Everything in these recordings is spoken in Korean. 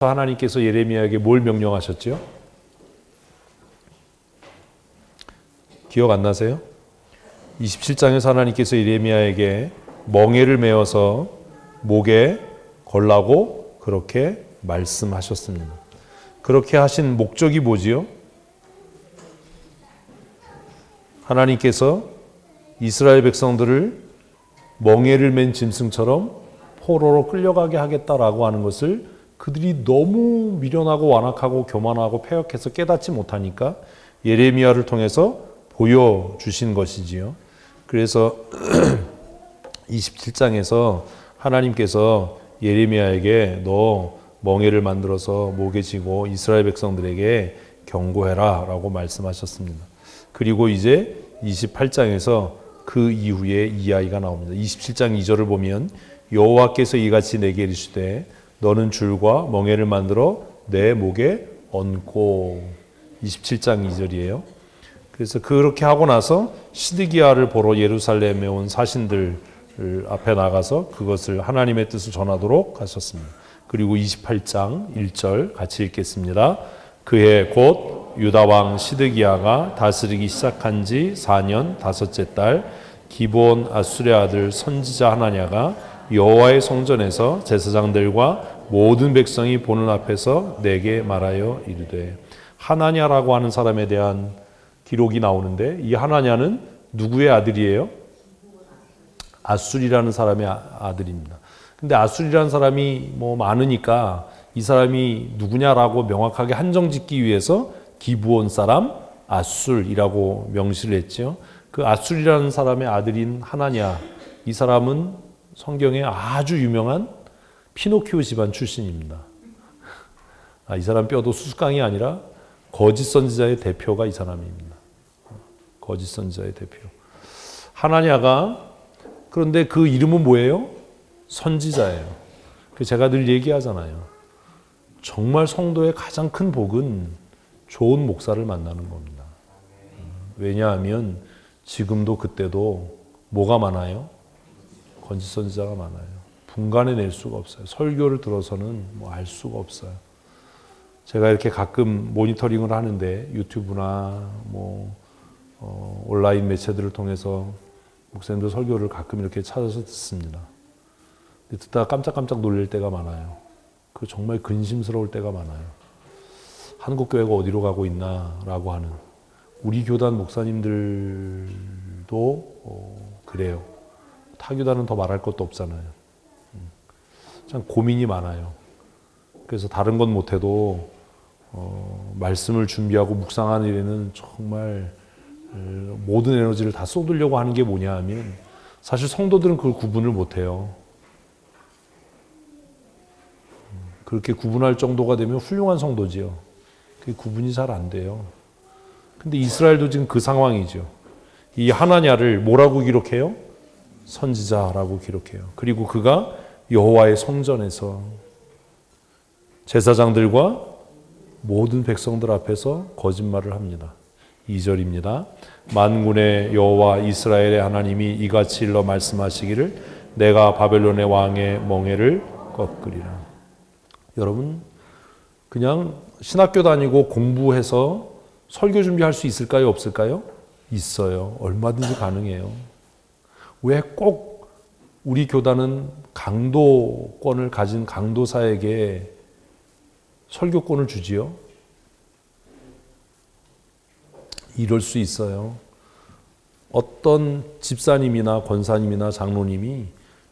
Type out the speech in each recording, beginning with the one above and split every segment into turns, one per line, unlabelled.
하나님께서 예레미야에게 뭘 명령하셨죠? 기억 안 나세요? 27장에서 하나님께서 예레미야에게 멍에를 메어서 목에 걸라고 그렇게 말씀하셨습니다. 그렇게 하신 목적이 뭐지요? 하나님께서 이스라엘 백성들을 멍에를 맨 짐승처럼 포로로 끌려가게 하겠다라고 하는 것을 그들이 너무 미련하고 완악하고 교만하고 패역해서 깨닫지 못하니까 예레미야를 통해서 보여주신 것이지요. 그래서 27장에서 하나님께서 예레미야에게 너 멍에를 만들어서 목에 지고 이스라엘 백성들에게 경고해라 라고 말씀하셨습니다. 그리고 이제 28장에서 그 이후에 이 아이가 나옵니다. 27장 2절을 보면 여호와께서 이같이 내게 이르시되 너는 줄과 멍에를 만들어 내 목에 얹고 27장 2절이에요. 그래서 그렇게 하고 나서 시드기야를 보러 예루살렘에 온 사신들 앞에 나가서 그것을 하나님의 뜻을 전하도록 하셨습니다. 그리고 28장 1절 같이 읽겠습니다. 그해 곧 유다 왕 시드기야가 다스리기 시작한 지 4년 다섯째 달 기브온 아술의 아들 선지자 하나냐가 여호와의 성전에서 제사장들과 모든 백성이 보는 앞에서 내게 말하여 이르되 하나냐라고 하는 사람에 대한 기록이 나오는데 이 하나냐는 누구의 아들이에요? 아술이라는 사람의 아들입니다. 근데 아술이라는 사람이 많으니까 이 사람이 누구냐라고 명확하게 한정짓기 위해서 기브온 사람 아술이라고 명시를 했죠. 그 아술이라는 사람의 아들인 하나냐, 이 사람은 성경에 아주 유명한 피노키오 집안 출신입니다. 이 사람 뼈도 수수깡이 아니라 거짓 선지자의 대표가 이 사람입니다. 거짓 선지자의 대표. 하나냐가 그런데 그 이름은 뭐예요? 선지자예요. 제가 늘 얘기하잖아요. 정말 성도의 가장 큰 복은 좋은 목사를 만나는 겁니다. 왜냐하면 지금도 그때도 뭐가 많아요? 거짓 선지자가 많아요. 분간해 낼 수가 없어요. 설교를 들어서는 알 수가 없어요. 제가 이렇게 가끔 모니터링을 하는데 유튜브나 온라인 매체들을 통해서 목사님들 설교를 가끔 이렇게 찾아서 듣습니다. 근데 듣다가 깜짝깜짝 놀랄 때가 많아요. 그 정말 근심스러울 때가 많아요. 한국 교회가 어디로 가고 있나라고 하는 우리 교단 목사님들도 그래요. 타교단은 더 말할 것도 없잖아요. 참 고민이 많아요. 그래서 다른 건 못해도 말씀을 준비하고 묵상하는 일에는 정말 모든 에너지를 다 쏟으려고 하는 게 뭐냐 하면 사실 성도들은 그걸 구분을 못해요. 그렇게 구분할 정도가 되면 훌륭한 성도지요. 그게 구분이 잘 안 돼요. 근데 이스라엘도 지금 그 상황이죠. 이 하나냐를 뭐라고 기록해요? 선지자라고 기록해요. 그리고 그가 여호와의 성전에서 제사장들과 모든 백성들 앞에서 거짓말을 합니다. 2절입니다. 만군의 여호와 이스라엘의 하나님이 이같이 일러 말씀하시기를 내가 바벨론의 왕의 멍에를 꺾으리라. 여러분 그냥 신학교 다니고 공부해서 설교 준비할 수 있을까요? 없을까요? 있어요. 얼마든지 가능해요. 왜 꼭 우리 교단은 강도권을 가진 강도사에게 설교권을 주지요? 이럴 수 있어요. 어떤 집사님이나 권사님이나 장로님이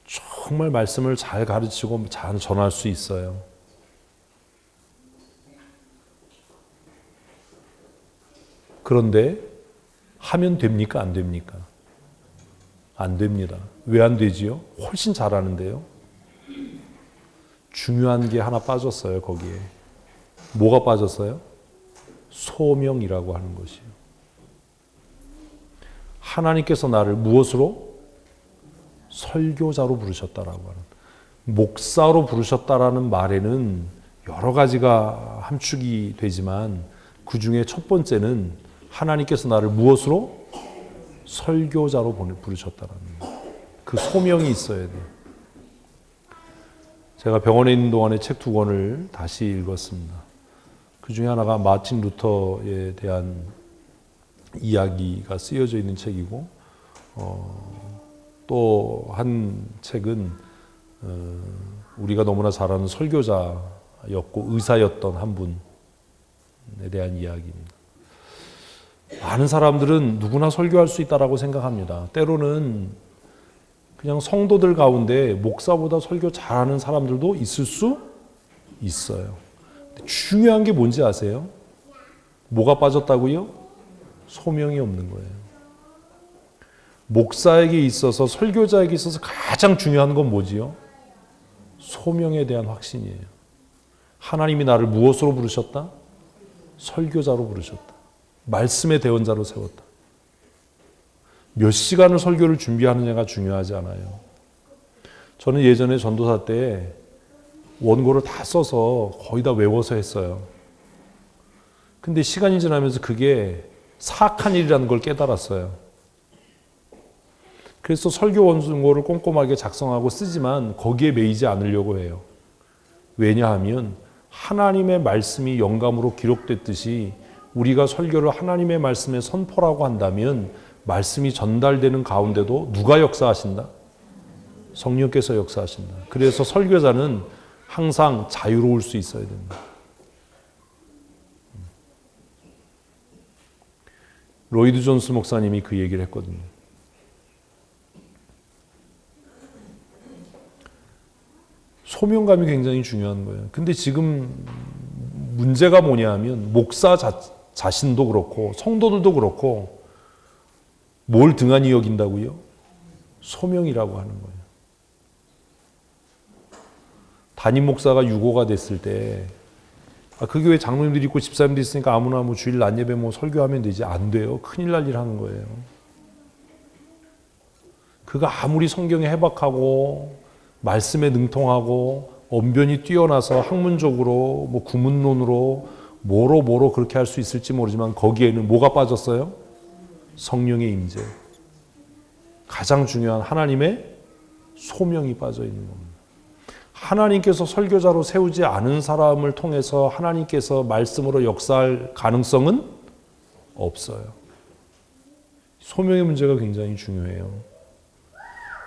정말 말씀을 잘 가르치고 잘 전할 수 있어요. 그런데 하면 됩니까? 안 됩니까? 안 됩니다. 왜 안 되지요? 훨씬 잘하는데요. 중요한 게 하나 빠졌어요, 거기에. 뭐가 빠졌어요? 소명이라고 하는 것이요. 하나님께서 나를 무엇으로? 설교자로 부르셨다라고 하는. 목사로 부르셨다라는 말에는 여러 가지가 함축이 되지만 그 중에 첫 번째는 하나님께서 나를 무엇으로? 설교자로 부르셨다라는 그 소명이 있어야 돼요. 제가 병원에 있는 동안에 책 2권을 다시 읽었습니다. 그 중에 하나가 마틴 루터에 대한 이야기가 쓰여져 있는 책이고, 또 한 책은 우리가 너무나 잘 아는 설교자였고 의사였던 한 분에 대한 이야기입니다. 많은 사람들은 누구나 설교할 수 있다라고 생각합니다. 때로는 그냥 성도들 가운데 목사보다 설교 잘하는 사람들도 있을 수 있어요. 중요한 게 뭔지 아세요? 뭐가 빠졌다고요? 소명이 없는 거예요. 목사에게 있어서, 설교자에게 있어서 가장 중요한 건 뭐지요? 소명에 대한 확신이에요. 하나님이 나를 무엇으로 부르셨다? 설교자로 부르셨다. 말씀의 대언자로 세웠다. 몇 시간을 설교를 준비하느냐가 중요하지 않아요. 저는 예전에 전도사 때 원고를 다 써서 거의 다 외워서 했어요. 근데 시간이 지나면서 그게 사악한 일이라는 걸 깨달았어요. 그래서 설교 원고를 꼼꼼하게 작성하고 쓰지만 거기에 매이지 않으려고 해요. 왜냐하면 하나님의 말씀이 영감으로 기록됐듯이 우리가 설교를 하나님의 말씀의 선포라고 한다면 말씀이 전달되는 가운데도 누가 역사하신다? 성령께서 역사하신다. 그래서 설교자는 항상 자유로울 수 있어야 된다. 로이드 존스 목사님이 그 얘기를 했거든요. 소명감이 굉장히 중요한 거예요. 근데 지금 문제가 뭐냐 하면 목사 자신도 그렇고 성도들도 그렇고 뭘 등한히 여긴다고요? 소명이라고 하는 거예요. 담임 목사가 유고가 됐을 때 그 교회 장로님들이 있고 집사님들이 있으니까 아무나 뭐 주일 낮 예배 뭐 설교하면 되지. 안 돼요. 큰일 날 일 하는 거예요. 그가 아무리 성경에 해박하고 말씀에 능통하고 언변이 뛰어나서 학문적으로 뭐 구문론으로 뭐로 그렇게 할 수 있을지 모르지만 거기에는 뭐가 빠졌어요? 성령의 임재. 가장 중요한 하나님의 소명이 빠져 있는 겁니다. 하나님께서 설교자로 세우지 않은 사람을 통해서 하나님께서 말씀으로 역사할 가능성은 없어요. 소명의 문제가 굉장히 중요해요.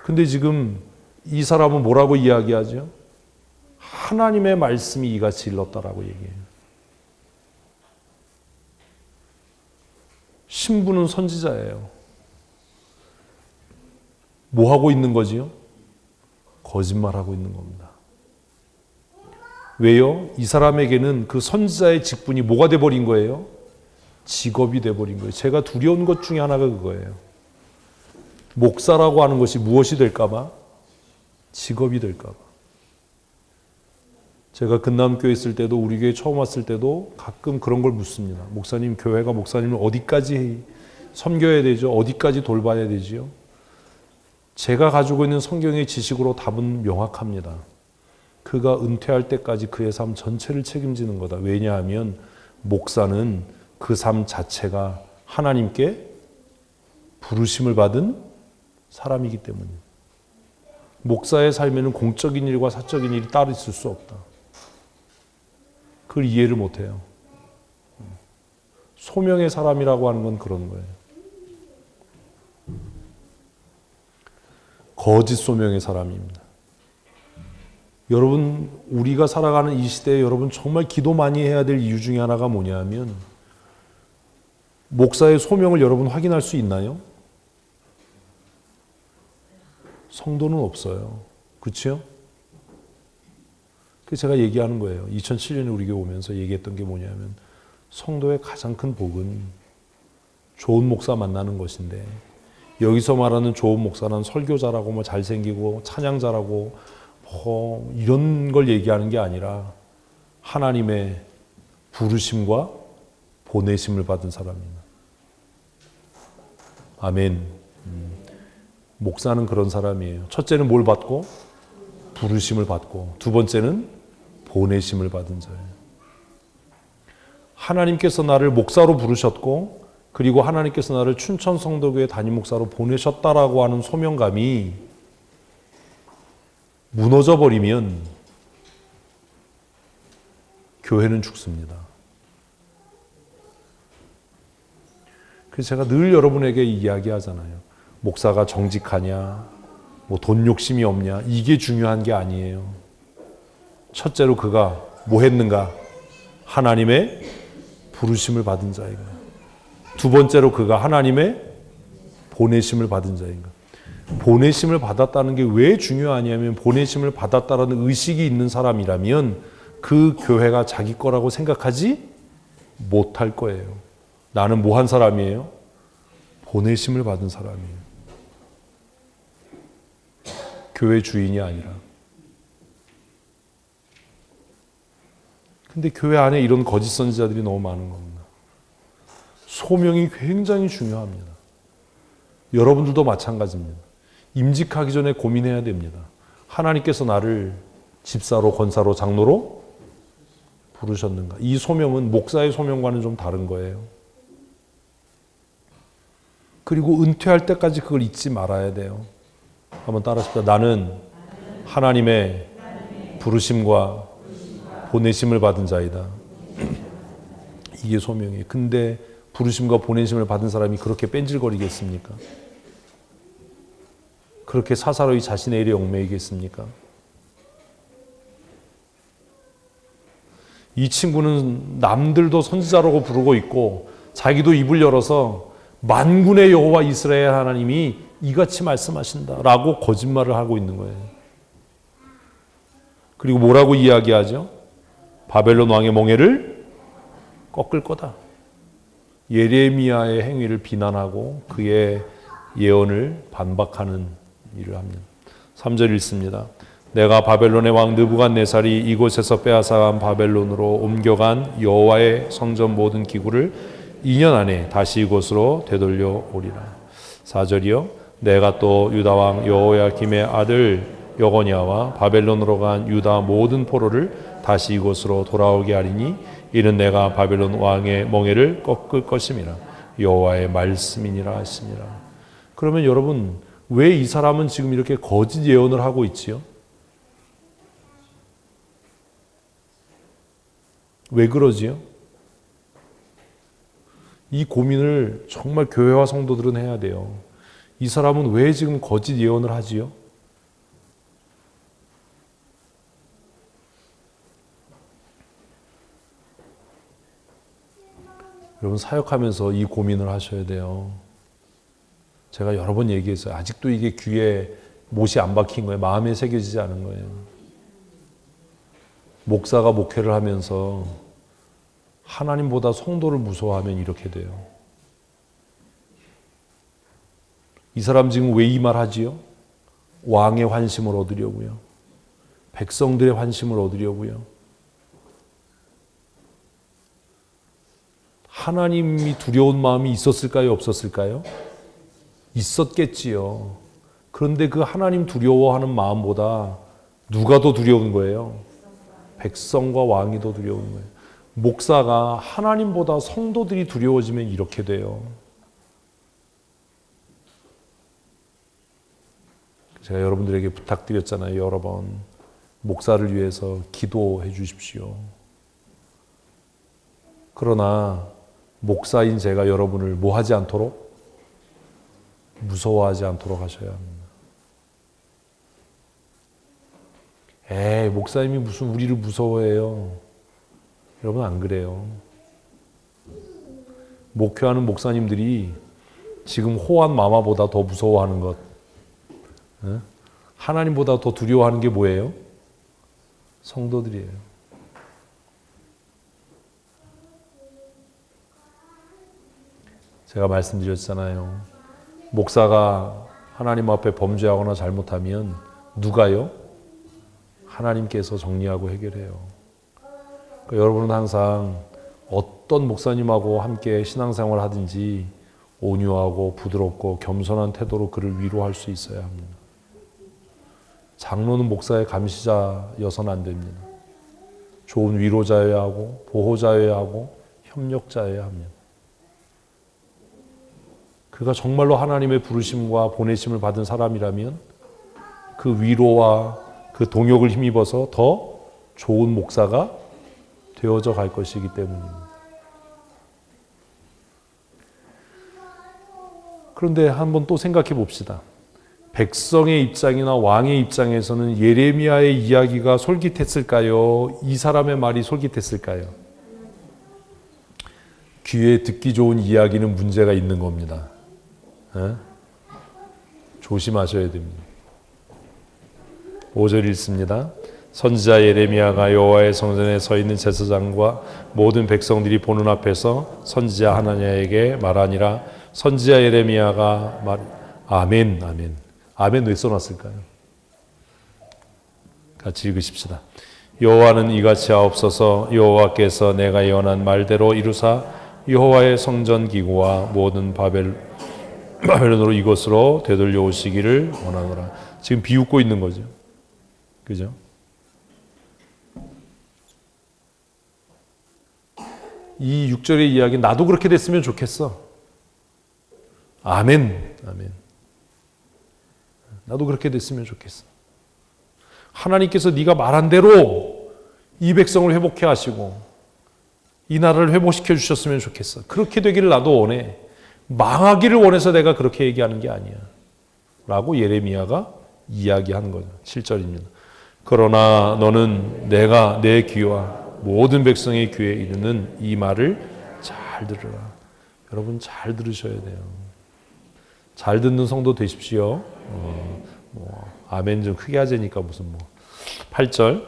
근데 지금 이 사람은 뭐라고 이야기하죠? 하나님의 말씀이 이같이 일렀다라고 얘기해요. 신부는 선지자예요. 뭐 하고 있는 거지요? 거짓말하고 있는 겁니다. 왜요? 이 사람에게는 그 선지자의 직분이 뭐가 돼버린 거예요? 직업이 돼버린 거예요. 제가 두려운 것 중에 하나가 그거예요. 목사라고 하는 것이 무엇이 될까봐? 직업이 될까봐. 제가 금남교회 있을 때도 우리 교회 처음 왔을 때도 가끔 그런 걸 묻습니다. 목사님, 교회가 목사님을 어디까지 섬겨야 되죠? 어디까지 돌봐야 되지요? 제가 가지고 있는 성경의 지식으로 답은 명확합니다. 그가 은퇴할 때까지 그의 삶 전체를 책임지는 거다. 왜냐하면 목사는 그 삶 자체가 하나님께 부르심을 받은 사람이기 때문입니다. 목사의 삶에는 공적인 일과 사적인 일이 따로 있을 수 없다. 그걸 이해를 못해요. 소명의 사람이라고 하는 건 그런 거예요. 거짓 소명의 사람입니다. 여러분, 우리가 살아가는 이 시대에 여러분 정말 기도 많이 해야 될 이유 중에 하나가 뭐냐 하면 목사의 소명을 여러분 확인할 수 있나요? 성도는 없어요. 그렇죠? 그래서 제가 얘기하는 거예요. 2007년에 우리 교회 오면서 얘기했던 게 뭐냐면 성도의 가장 큰 복은 좋은 목사 만나는 것인데 여기서 말하는 좋은 목사는 설교자라고 뭐 잘생기고 찬양자라고 뭐 이런 걸 얘기하는 게 아니라 하나님의 부르심과 보내심을 받은 사람입니다. 아멘. 목사는 그런 사람이에요. 첫째는 뭘 받고? 부르심을 받고, 두 번째는 보내심을 받은 자예요. 하나님께서 나를 목사로 부르셨고, 그리고 하나님께서 나를 춘천성도교회 담임 목사로 보내셨다라고 하는 소명감이 무너져 버리면 교회는 죽습니다. 그래서 제가 늘 여러분에게 이야기하잖아요. 목사가 정직하냐, 뭐 돈 욕심이 없냐, 이게 중요한 게 아니에요. 첫째로 그가 뭐 했는가? 하나님의 부르심을 받은 자인가? 두 번째로 그가 하나님의 보내심을 받은 자인가? 보내심을 받았다는 게 왜 중요하냐면, 보내심을 받았다는 의식이 있는 사람이라면 그 교회가 자기 거라고 생각하지 못할 거예요. 나는 뭐 한 사람이에요? 보내심을 받은 사람이에요. 교회 주인이 아니라. 근데 교회 안에 이런 거짓 선지자들이 너무 많은 겁니다. 소명이 굉장히 중요합니다. 여러분들도 마찬가지입니다. 임직하기 전에 고민해야 됩니다. 하나님께서 나를 집사로, 권사로, 장로로 부르셨는가? 이 소명은 목사의 소명과는 좀 다른 거예요. 그리고 은퇴할 때까지 그걸 잊지 말아야 돼요. 한번 따라하십시오. 나는 하나님의 부르심과 보내심을 받은 자이다. 이게 소명이에요. 근데 부르심과 보내심을 받은 사람이 그렇게 뺀질거리겠습니까? 그렇게 사사로이 자신의 일에 얽매이겠습니까? 이 친구는 남들도 선지자라고 부르고 있고 자기도 입을 열어서 만군의 여호와 이스라엘 하나님이 이같이 말씀하신다라고 거짓말을 하고 있는 거예요. 그리고 뭐라고 이야기하죠? 바벨론 왕의 멍에를 꺾을 거다. 예레미야의 행위를 비난하고 그의 예언을 반박하는 일을 합니다. 3절 읽습니다. 내가 바벨론의 왕 느부갓네살이 이곳에서 빼앗아간 바벨론으로 옮겨간 여호와의 성전 모든 기구를 2년 안에 다시 이곳으로 되돌려 오리라. 4절이요. 내가 또 유다 왕 여호야김의 아들 여거냐와 바벨론으로 간 유다 모든 포로를 다시 이곳으로 돌아오게 하리니 이는 내가 바벨론 왕의 멍에를 꺾을 것임이라. 여호와의 말씀이니라 하시니라. 그러면 여러분, 왜 이 사람은 지금 이렇게 거짓 예언을 하고 있지요? 왜 그러지요? 이 고민을 정말 교회와 성도들은 해야 돼요. 이 사람은 왜 지금 거짓 예언을 하지요? 여러분, 사역하면서 이 고민을 하셔야 돼요. 제가 여러 번 얘기했어요. 아직도 이게 귀에 못이 안 박힌 거예요. 마음에 새겨지지 않은 거예요. 목사가 목회를 하면서 하나님보다 성도를 무서워하면 이렇게 돼요. 이 사람 지금 왜 이 말 하지요? 왕의 환심을 얻으려고요. 백성들의 환심을 얻으려고요. 하나님이 두려운 마음이 있었을까요? 없었을까요? 있었겠지요. 그런데 그 하나님 두려워하는 마음보다 누가 더 두려운 거예요? 백성과 왕이 더 두려운 거예요. 목사가 하나님보다 성도들이 두려워지면 이렇게 돼요. 제가 여러분들에게 부탁드렸잖아요. 여러 번. 목사를 위해서 기도해 주십시오. 그러나 목사인 제가 여러분을 뭐 하지 않도록? 무서워하지 않도록 하셔야 합니다. 에이, 목사님이 무슨 우리를 무서워해요. 여러분, 안 그래요. 목회하는 목사님들이 지금 호환 마마보다 더 무서워하는 것, 하나님보다 더 두려워하는 게 뭐예요? 성도들이에요. 제가 말씀드렸잖아요. 목사가 하나님 앞에 범죄하거나 잘못하면 누가요? 하나님께서 정리하고 해결해요. 그러니까 여러분은 항상 어떤 목사님하고 함께 신앙생활을 하든지 온유하고 부드럽고 겸손한 태도로 그를 위로할 수 있어야 합니다. 장로는 목사의 감시자여서는 안 됩니다. 좋은 위로자여야 하고 보호자여야 하고 협력자여야 합니다. 그가 정말로 하나님의 부르심과 보내심을 받은 사람이라면 그 위로와 그 동역을 힘입어서 더 좋은 목사가 되어져 갈 것이기 때문입니다. 그런데 한번 또 생각해 봅시다. 백성의 입장이나 왕의 입장에서는 예레미야의 이야기가 솔깃했을까요? 이 사람의 말이 솔깃했을까요? 귀에 듣기 좋은 이야기는 문제가 있는 겁니다. 조심하셔야 됩니다. 5절 읽습니다. 선지자 예레미야가 여호와의 성전에 서 있는 제사장과 모든 백성들이 보는 앞에서 선지자 하나냐에게 말하니라. 선지자 예레미야가 아멘, 아멘. 아멘 왜 써놨을까요? 같이 읽으십시다. 여호와는 이같이 하옵소서. 여호와께서 내가 예언한 말대로 이루사 여호와의 성전 기구와 모든 바벨론으로 이곳으로 되돌려 오시기를 원하노라. 지금 비웃고 있는 거죠. 그죠? 이 6절의 이야기 나도 그렇게 됐으면 좋겠어. 아멘, 아멘. 나도 그렇게 됐으면 좋겠어. 하나님께서 네가 말한 대로 이 백성을 회복해 하시고 이 나라를 회복시켜 주셨으면 좋겠어. 그렇게 되기를 나도 원해. 망하기를 원해서 내가 그렇게 얘기하는 게 아니야. 라고 예레미야가 이야기하는 거죠. 7절입니다. 그러나 너는 내가 내 귀와 모든 백성의 귀에 이르는 이 말을 잘 들으라. 여러분 잘 들으셔야 돼요. 잘 듣는 성도 되십시오. 아멘 좀 크게 하자니까 무슨 8절.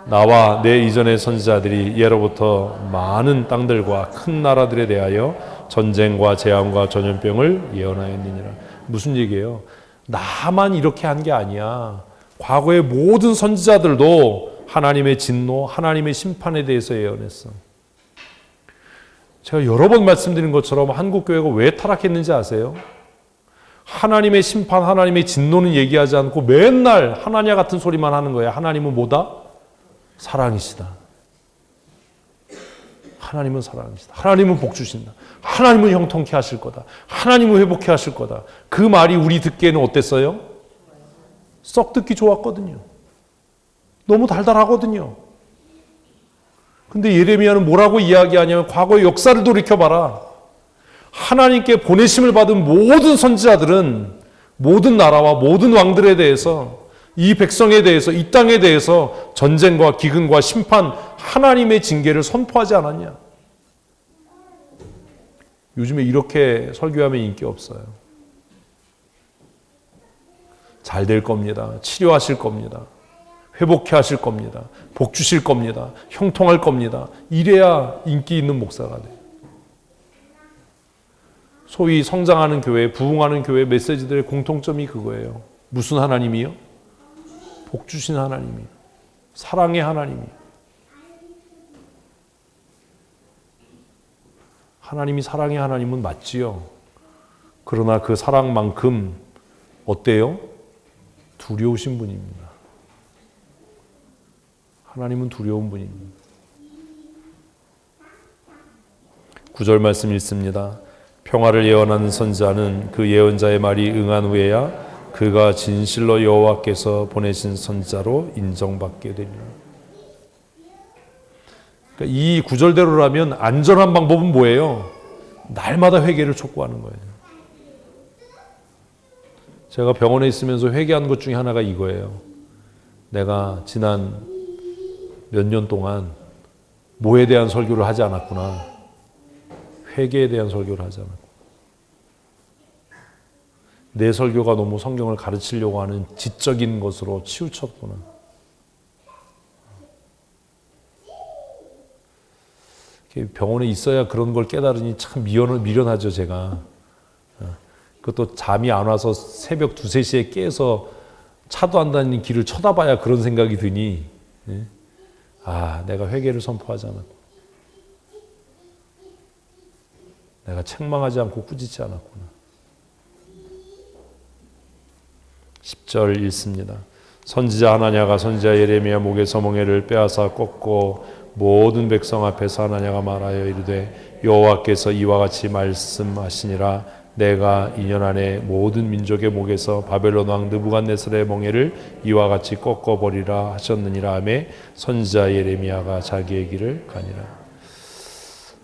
나와 내 이전의 선지자들이 예로부터 많은 땅들과 큰 나라들에 대하여 전쟁과 재앙과 전염병을 예언하였느니라. 무슨 얘기예요? 나만 이렇게 한 게 아니야. 과거의 모든 선지자들도 하나님의 진노, 하나님의 심판에 대해서 예언했어. 제가 여러 번 말씀드린 것처럼 한국교회가 왜 타락했는지 아세요? 하나님의 심판, 하나님의 진노는 얘기하지 않고 맨날 하나냐 같은 소리만 하는 거예요. 하나님은 뭐다? 사랑이시다. 하나님은 사랑이시다. 하나님은 복 주신다. 하나님은 형통케 하실 거다. 하나님은 회복케 하실 거다. 그 말이 우리 듣기에는 어땠어요? 썩 듣기 좋았거든요. 너무 달달하거든요. 근데 예레미야는 뭐라고 이야기하냐면 과거의 역사를 돌이켜봐라. 하나님께 보내심을 받은 모든 선지자들은 모든 나라와 모든 왕들에 대해서 이 백성에 대해서 이 땅에 대해서 전쟁과 기근과 심판 하나님의 징계를 선포하지 않았냐. 요즘에 이렇게 설교하면 인기 없어요. 잘 될 겁니다. 치료하실 겁니다. 회복해 하실 겁니다. 복 주실 겁니다. 형통할 겁니다. 이래야 인기 있는 목사가 돼요. 소위 성장하는 교회, 부흥하는 교회 메시지들의 공통점이 그거예요. 무슨 하나님이요? 복 주신 하나님이요. 사랑의 하나님이요. 하나님이 사랑의 하나님은 맞지요. 그러나 그 사랑만큼 어때요? 두려우신 분입니다. 하나님은 두려운 분입니다. 9절 말씀 읽습니다. 평화를 예언하는 선지자는 그 예언자의 말이 응한 후에야 그가 진실로 여호와께서 보내신 선지자로 인정받게 되리라. 그러니까 이 구절대로라면 안전한 방법은 뭐예요? 날마다 회개를 촉구하는 거예요. 제가 병원에 있으면서 회개한 것 중에 하나가 이거예요. 내가 지난 몇 년 동안 뭐에 대한 설교를 하지 않았구나. 회개에 대한 설교를 하지 않았구나. 내 설교가 너무 성경을 가르치려고 하는 지적인 것으로 치우쳤구나. 병원에 있어야 그런 걸 깨달으니 참 미련하죠, 제가. 그것도 잠이 안 와서 새벽 2, 3시에 깨서 차도 안 다니는 길을 쳐다봐야 그런 생각이 드니, 내가 회개를 선포하지 않았구나. 내가 책망하지 않고 꾸짖지 않았구나. 10절 읽습니다. 선지자 하나냐가 선지자 예레미야 목에서 멍에를 빼앗아 꺾고 모든 백성 앞에서 하나냐가 말하여 이르되 여호와께서 이와 같이 말씀하시니라. 내가 2년 안에 모든 민족의 목에서 바벨론 왕 느부갓네살의 멍에를 이와 같이 꺾어버리라 하셨느니라 하며 선지자 예레미야가 자기의 길을 가니라.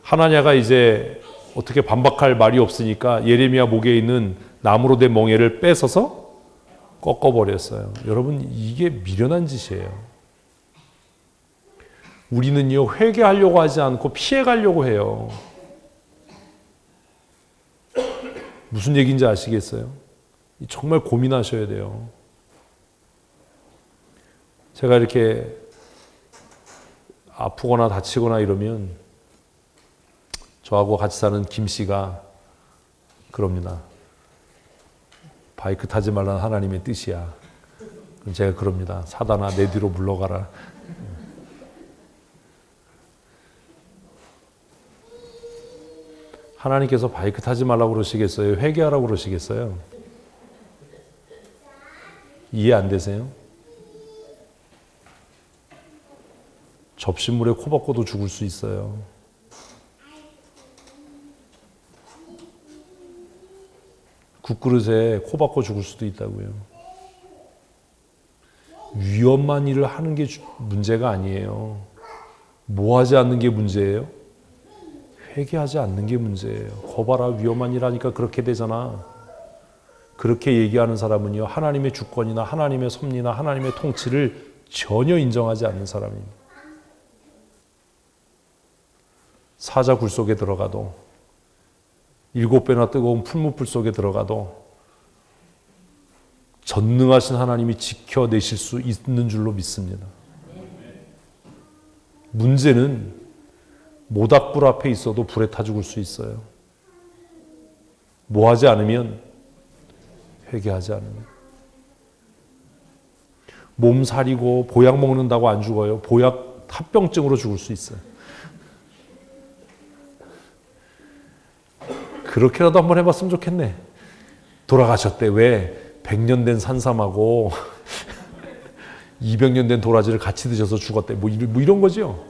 하나냐가 이제 어떻게 반박할 말이 없으니까 예레미야 목에 있는 나무로 된 멍에를 뺏어서 꺾어버렸어요. 여러분, 이게 미련한 짓이에요. 우리는요, 회개하려고 하지 않고 피해가려고 해요. 무슨 얘기인지 아시겠어요? 정말 고민하셔야 돼요. 제가 이렇게 아프거나 다치거나 이러면 저하고 같이 사는 김 씨가 그럽니다. 바이크 타지 말라는 하나님의 뜻이야. 그럼 제가 그럽니다. 사단아, 내 뒤로 물러가라. 하나님께서 바이크 타지 말라고 그러시겠어요? 회개하라고 그러시겠어요? 이해 안 되세요? 접시물에 코 박고도 죽을 수 있어요. 국그릇에 코 박고 죽을 수도 있다고요. 위험한 일을 하는 게 문제가 아니에요. 뭐 하지 않는 게 문제예요? 회개하지 않는 게 문제예요. 거봐라, 위험한 일 하니까 그렇게 되잖아. 그렇게 얘기하는 사람은요, 하나님의 주권이나 하나님의 섭리나 하나님의 통치를 전혀 인정하지 않는 사람입니다. 사자 굴 속에 들어가도 7배나 뜨거운 풀무불 속에 들어가도 전능하신 하나님이 지켜내실 수 있는 줄로 믿습니다. 문제는 모닥불 앞에 있어도 불에 타 죽을 수 있어요. 뭐 하지 않으면? 회개하지 않으면. 몸살이고 보약 먹는다고 안 죽어요. 보약 합병증으로 죽을 수 있어요. 그렇게라도 한번 해봤으면 좋겠네. 돌아가셨대. 왜? 100년 된 산삼하고 200년 된 도라지를 같이 드셔서 죽었대. 뭐 이런 거죠.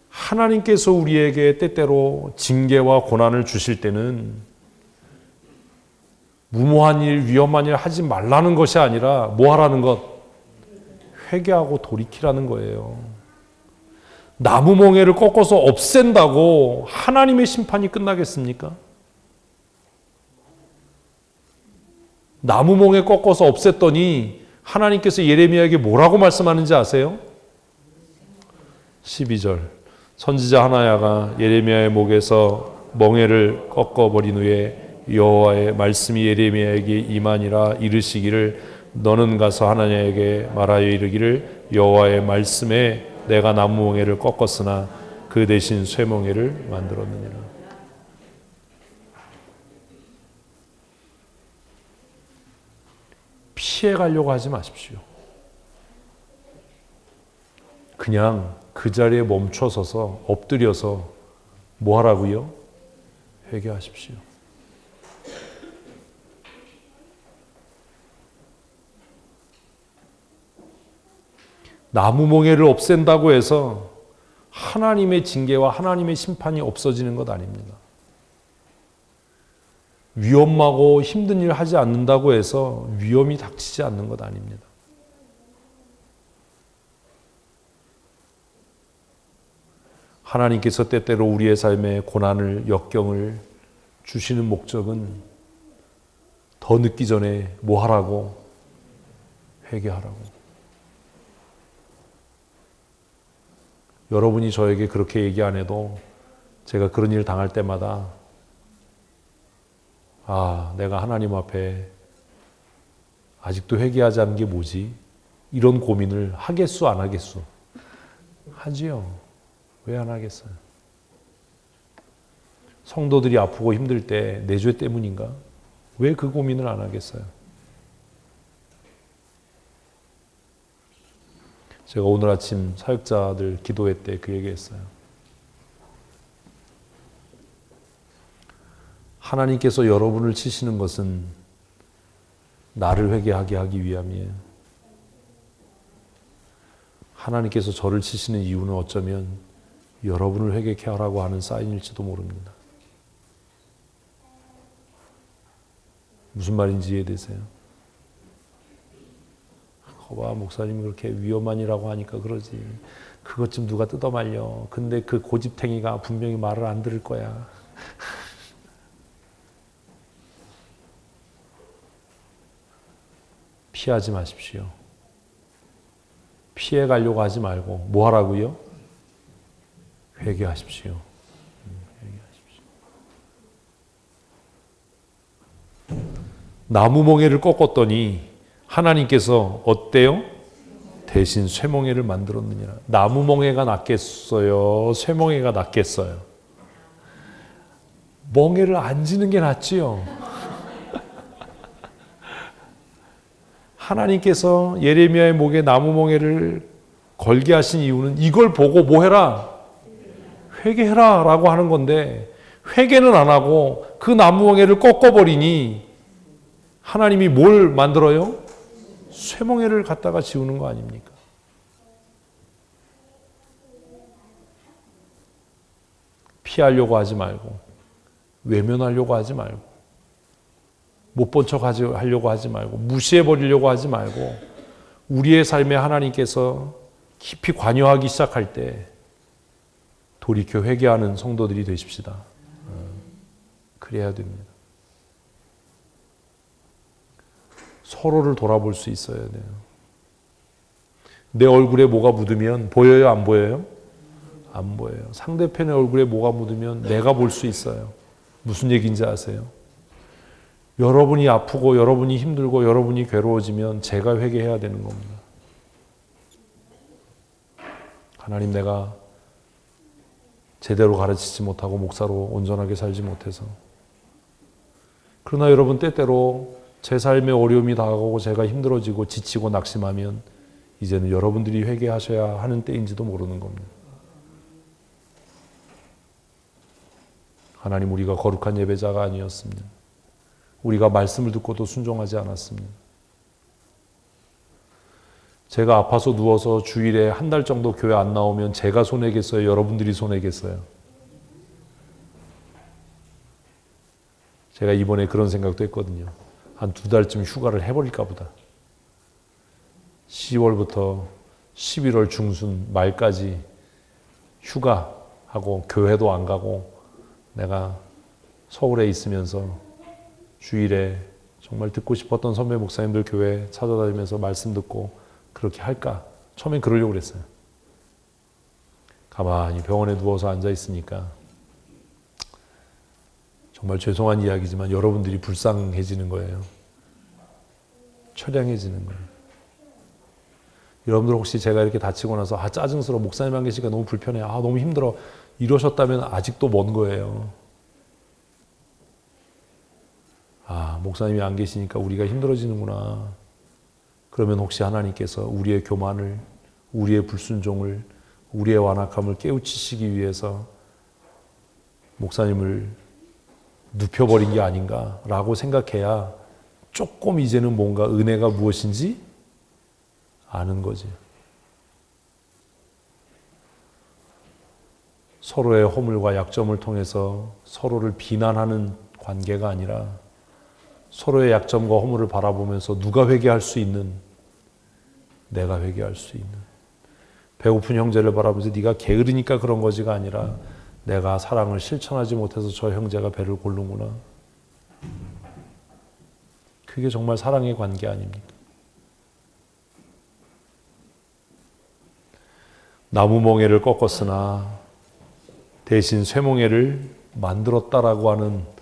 하나님께서 우리에게 때때로 징계와 고난을 주실 때는 무모한 일, 위험한 일 하지 말라는 것이 아니라 뭐 하라는 것? 회개하고 돌이키라는 거예요. 나무멍에를 꺾어서 없앤다고 하나님의 심판이 끝나겠습니까? 나무멍에 꺾어서 없앴더니 하나님께서 예레미야에게 뭐라고 말씀하는지 아세요? 12절. 선지자 하나야가 예레미야의 목에서 멍에를 꺾어버린 후에 여호와의 말씀이 예레미야에게 임하니라. 이르시기를 너는 가서 하나야에게 말하여 이르기를 여호와의 말씀에 내가 나무멍에를 꺾었으나 그 대신 쇠멍에를 만들었느니라. 피해가려고 하지 마십시오. 그냥 그 자리에 멈춰서서 엎드려서 뭐 하라고요? 회개하십시오. 나무멍에를 없앤다고 해서 하나님의 징계와 하나님의 심판이 없어지는 것 아닙니다. 위험하고 힘든 일을 하지 않는다고 해서 위험이 닥치지 않는 것 아닙니다. 하나님께서 때때로 우리의 삶에 고난을, 역경을 주시는 목적은 더 늦기 전에 뭐 하라고? 회개하라고. 여러분이 저에게 그렇게 얘기 안 해도 제가 그런 일을 당할 때마다 내가 하나님 앞에 아직도 회개하지 않은 게 뭐지? 이런 고민을 하겠수 안 하겠수? 하지요. 왜 안 하겠어요? 성도들이 아프고 힘들 때 내 죄 때문인가? 왜 그 고민을 안 하겠어요? 제가 오늘 아침 사역자들 기도회 때 그 얘기했어요. 하나님께서 여러분을 치시는 것은 나를 회개하게 하기 위함이에요. 하나님께서 저를 치시는 이유는 어쩌면 여러분을 회개케 하라고 하는 사인일지도 모릅니다. 무슨 말인지 이해되세요? 거봐, 목사님이 그렇게 위험한이라고 하니까 그러지. 그것 좀 누가 뜯어 말려. 근데 그 고집탱이가 분명히 말을 안 들을 거야. 피하지 마십시오. 피해 가려고 하지 말고 뭐 하라고요? 회개하십시오. 나무 멍에를 꺾었더니 하나님께서 어때요? 대신 쇠멍에를 만들었느니라. 나무 멍에가 낫겠어요? 쇠멍에가 낫겠어요? 멍에를 안 지는 게 낫지요. 하나님께서 예레미야의 목에 나무 멍에를 걸게 하신 이유는 이걸 보고 뭐 해라? 회개해라 라고 하는 건데, 회개는 안 하고 그 나무 멍에를 꺾어버리니 하나님이 뭘 만들어요? 쇠멍에를 갖다가 지우는 거 아닙니까? 피하려고 하지 말고, 외면하려고 하지 말고, 못 본 척 하려고 하지 말고, 무시해버리려고 하지 말고, 우리의 삶에 하나님께서 깊이 관여하기 시작할 때 돌이켜 회개하는 성도들이 되십시다. 그래야 됩니다. 서로를 돌아볼 수 있어야 돼요. 내 얼굴에 뭐가 묻으면 보여요? 안 보여요? 안 보여요. 상대편의 얼굴에 뭐가 묻으면 내가 볼 수 있어요. 무슨 얘기인지 아세요? 여러분이 아프고 여러분이 힘들고 여러분이 괴로워지면 제가 회개해야 되는 겁니다. 하나님, 내가 제대로 가르치지 못하고 목사로 온전하게 살지 못해서, 그러나 여러분 때때로 제 삶에 어려움이 다가오고 제가 힘들어지고 지치고 낙심하면 이제는 여러분들이 회개하셔야 하는 때인지도 모르는 겁니다. 하나님, 우리가 거룩한 예배자가 아니었습니다. 우리가 말씀을 듣고도 순종하지 않았습니다. 제가 아파서 누워서 주일에 한 달 정도 교회 안 나오면 제가 손해겠어요? 여러분들이 손해겠어요? 제가 이번에 그런 생각도 했거든요. 한 2달쯤 휴가를 해버릴까 보다. 10월부터 11월 중순 말까지 휴가하고 교회도 안 가고 내가 서울에 있으면서 주일에 정말 듣고 싶었던 선배 목사님들 교회 찾아다니면서 말씀 듣고 그렇게 할까? 처음엔 그러려고 그랬어요. 가만히 병원에 누워서 앉아 있으니까 정말 죄송한 이야기지만 여러분들이 불쌍해지는 거예요. 처량해지는 거예요. 여러분들 혹시 제가 이렇게 다치고 나서 짜증스러워, 목사님 안 계시니까 너무 불편해, 너무 힘들어 이러셨다면 아직도 먼 거예요. 목사님이 안 계시니까 우리가 힘들어지는구나. 그러면 혹시 하나님께서 우리의 교만을, 우리의 불순종을, 우리의 완악함을 깨우치시기 위해서 목사님을 눕혀버린 게 아닌가라고 생각해야 조금 이제는 뭔가 은혜가 무엇인지 아는 거지. 서로의 허물과 약점을 통해서 서로를 비난하는 관계가 아니라 서로의 약점과 허물을 바라보면서 누가 회개할 수 있는, 내가 회개할 수 있는, 배고픈 형제를 바라보면서 네가 게으르니까 그런 거지가 아니라 내가 사랑을 실천하지 못해서 저 형제가 배를 고르구나. 그게 정말 사랑의 관계 아닙니까? 나무 멍에를 꺾었으나 대신 쇠멍에를 만들었다라고 하는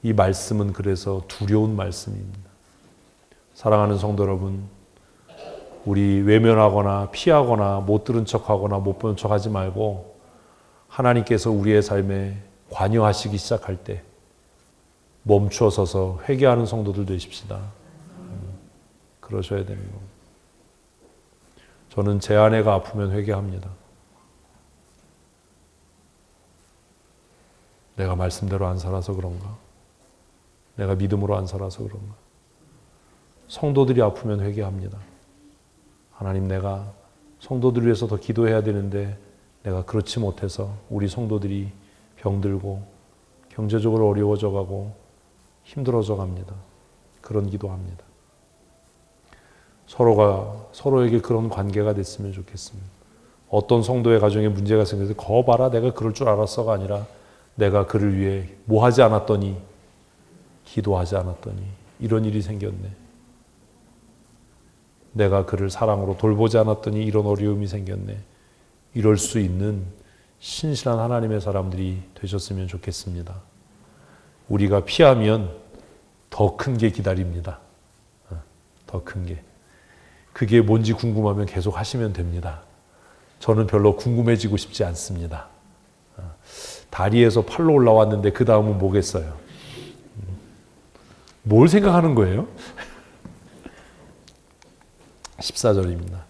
이 말씀은 그래서 두려운 말씀입니다. 사랑하는 성도 여러분, 우리 외면하거나 피하거나 못 들은 척하거나 못 본 척하지 말고 하나님께서 우리의 삶에 관여하시기 시작할 때 멈추어 서서 회개하는 성도들 되십시다. 그러셔야 되는 겁니다. 저는 제 아내가 아프면 회개합니다. 내가 말씀대로 안 살아서 그런가? 내가 믿음으로 안 살아서 그런가? 성도들이 아프면 회개합니다. 하나님, 내가 성도들 위해서 더 기도해야 되는데 내가 그렇지 못해서 우리 성도들이 병들고 경제적으로 어려워져 가고 힘들어져 갑니다. 그런 기도합니다. 서로가 서로에게 그런 관계가 됐으면 좋겠습니다. 어떤 성도의 가정에 문제가 생겨서 거 봐라 내가 그럴 줄 알았어가 아니라 내가 그를 위해 뭐 하지 않았더니 기도하지 않았더니 이런 일이 생겼네. 내가 그를 사랑으로 돌보지 않았더니 이런 어려움이 생겼네. 이럴 수 있는 신실한 하나님의 사람들이 되셨으면 좋겠습니다. 우리가 피하면 더 큰 게 기다립니다. 더 큰 게. 그게 뭔지 궁금하면 계속 하시면 됩니다. 저는 별로 궁금해지고 싶지 않습니다. 다리에서 팔로 올라왔는데 그 다음은 뭐겠어요? 뭘 생각하는 거예요? 14절입니다.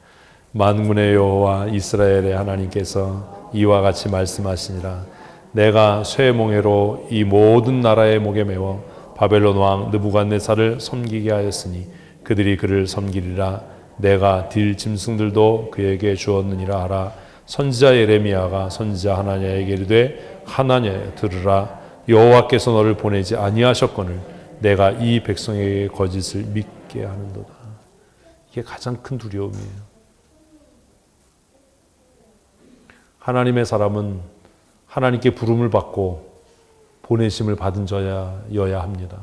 만군의 여호와 이스라엘의 하나님께서 이와 같이 말씀하시니라. 내가 쇠멍에로 이 모든 나라의 목에 매워 바벨론 왕 느부갓네살을 섬기게 하였으니 그들이 그를 섬기리라. 내가 딜 짐승들도 그에게 주었느니라 하라. 선지자 예레미야가 선지자 하나냐에게 이르되 하나냐 들으라. 여호와께서 너를 보내지 아니하셨거늘 내가 이 백성에게 거짓을 믿게 하는도다. 이게 가장 큰 두려움이에요. 하나님의 사람은 하나님께 부름을 받고 보내심을 받은 자여야 합니다.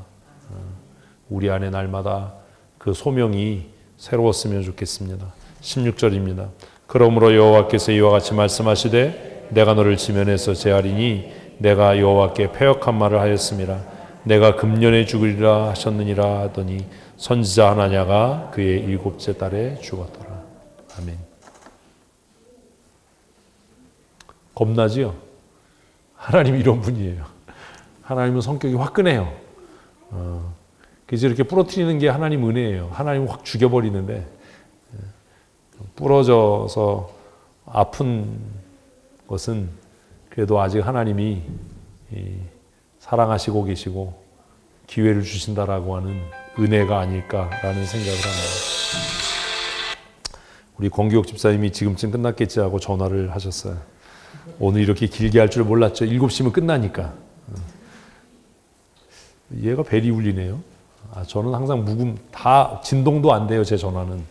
우리 안에 날마다 그 소명이 새로웠으면 좋겠습니다. 16절입니다. 그러므로 여호와께서 이와 같이 말씀하시되 내가 너를 지면에서 제하리니 내가 여호와께 패역한 말을 하였음이라. 내가 금년에 죽으리라 하셨느니라 하더니 선지자 하나냐가 그의 7째 달에 죽었더라. 아멘. 겁나지요? 하나님 이런 분이에요. 하나님은 성격이 화끈해요. 그래서 이렇게 부러뜨리는 게 하나님 은혜예요. 하나님은 확 죽여버리는데 부러져서 아픈 것은 그래도 아직 하나님이 사랑하시고 계시고 기회를 주신다라고 하는 은혜가 아닐까라는 생각을 합니다. 우리 권기옥 집사님이 지금쯤 끝났겠지 하고 전화를 하셨어요. 오늘 이렇게 길게 할 줄 몰랐죠. 7시면 끝나니까. 얘가 벨이 울리네요. 저는 항상 다 진동도 안 돼요, 제 전화는.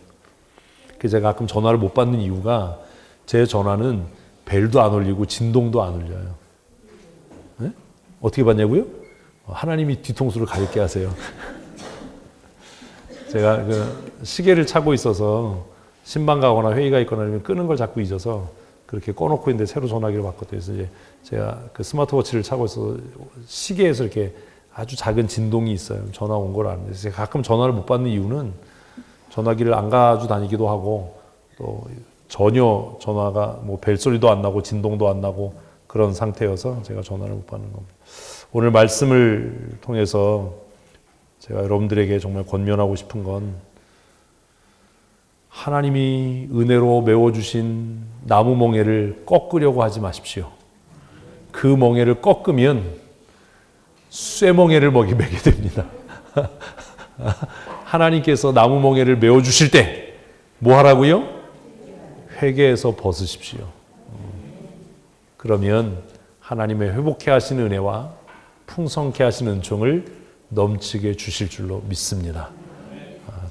그래서 제가 가끔 전화를 못 받는 이유가 제 전화는 벨도 안 울리고 진동도 안 울려요. 네? 어떻게 받냐고요? 하나님이 뒤통수를 가볍게 하세요. 제가 그 시계를 차고 있어서 신방 가거나 회의가 있거나 아니면 끄는 걸 자꾸 잊어서 그렇게 꺼놓고 있는데 새로 전화기를 바꿨더니 이제 제가 그 스마트워치를 차고 있어서 시계에서 이렇게 아주 작은 진동이 있어요. 전화 온 걸 아는데 제가 가끔 전화를 못 받는 이유는 전화기를 안 가지고 다니기도 하고 또 전혀 전화가 뭐 벨소리도 안 나고 진동도 안 나고 그런 상태여서 제가 전화를 못 받는 겁니다. 오늘 말씀을 통해서 제가 여러분들에게 정말 권면하고 싶은 건 하나님이 은혜로 메워주신 나무 멍에를 꺾으려고 하지 마십시오. 그 멍에를 꺾으면 쇠멍에를 매게 됩니다. 하나님께서 나무 멍에를 메워주실 때 뭐 하라고요? 회개해서 벗으십시오. 그러면 하나님의 회복케 하시는 은혜와 풍성케 하시는 은총을 넘치게 주실 줄로 믿습니다.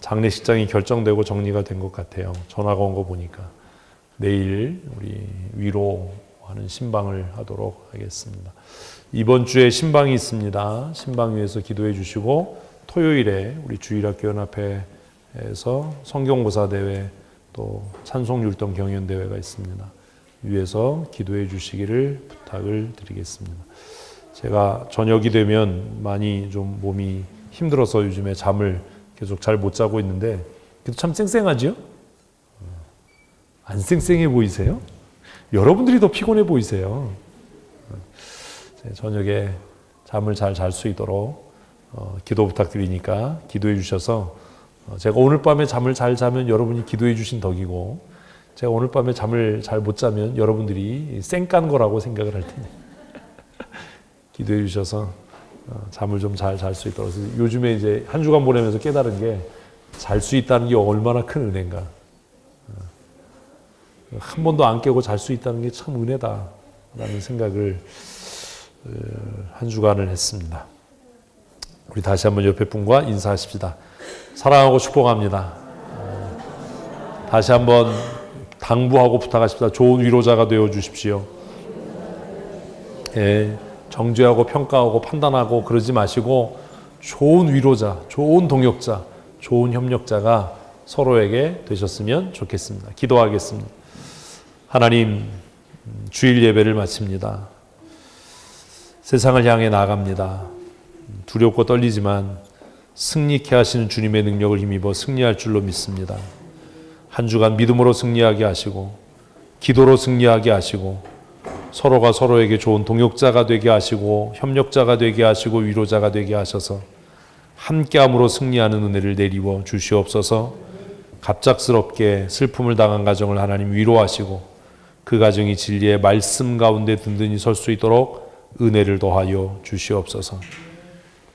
장례식장이 결정되고 정리가 된 것 같아요. 전화가 온 거 보니까. 내일 우리 위로하는 신방을 하도록 하겠습니다. 이번 주에 신방이 있습니다. 신방 위해서 기도해 주시고 토요일에 우리 주일학교 연합회에서 성경고사 대회 또 찬송율동 경연 대회가 있습니다. 위해서 기도해 주시기를 부탁을 드리겠습니다. 제가 저녁이 되면 많이 좀 몸이 힘들어서 요즘에 잠을 계속 잘 못 자고 있는데 그래도 참 쌩쌩하죠? 안 쌩쌩해 보이세요? 여러분들이 더 피곤해 보이세요. 저녁에 잠을 잘 잘 수 있도록 기도 부탁드리니까 기도해 주셔서 제가 오늘 밤에 잠을 잘 자면 여러분이 기도해 주신 덕이고 제가 오늘 밤에 잠을 잘 못 자면 여러분들이 쌩깐 거라고 생각을 할 테니 기도해 주셔서 잠을 좀 잘 잘 수 있도록. 그래서 요즘에 이제 한 주간 보내면서 깨달은 게 잘 수 있다는 게 얼마나 큰 은혜인가. 한 번도 안 깨고 잘 수 있다는 게 참 은혜다라는 생각을 한 주간을 했습니다. 우리 다시 한번 옆에 분과 인사하십시다. 사랑하고 축복합니다. 다시 한번 당부하고 부탁하십니다. 좋은 위로자가 되어 주십시오. 정죄하고 평가하고 판단하고 그러지 마시고 좋은 위로자, 좋은 동역자, 좋은 협력자가 서로에게 되셨으면 좋겠습니다. 기도하겠습니다. 하나님, 주일 예배를 마칩니다. 세상을 향해 나아갑니다. 두렵고 떨리지만 승리케 하시는 주님의 능력을 힘입어 승리할 줄로 믿습니다. 한 주간 믿음으로 승리하게 하시고 기도로 승리하게 하시고 서로가 서로에게 좋은 동역자가 되게 하시고 협력자가 되게 하시고 위로자가 되게 하셔서 함께함으로 승리하는 은혜를 내리워 주시옵소서. 갑작스럽게 슬픔을 당한 가정을 하나님 위로하시고 그 가정이 진리의 말씀 가운데 든든히 설 수 있도록 은혜를 더하여 주시옵소서.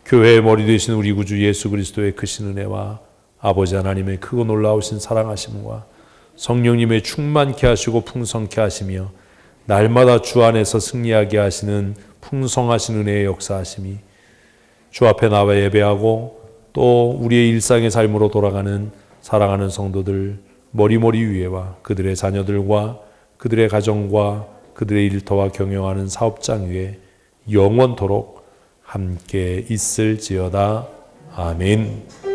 교회의 머리 되신 우리 구주 예수 그리스도의 크신 은혜와 아버지 하나님의 크고 놀라우신 사랑하심과 성령님의 충만케 하시고 풍성케 하시며 날마다 주 안에서 승리하게 하시는 풍성하신 은혜의 역사하심이 주 앞에 나와 예배하고 또 우리의 일상의 삶으로 돌아가는 사랑하는 성도들 머리머리 위에와 그들의 자녀들과 그들의 가정과 그들의 일터와 경영하는 사업장 위에 영원토록 함께 있을지어다. 아멘.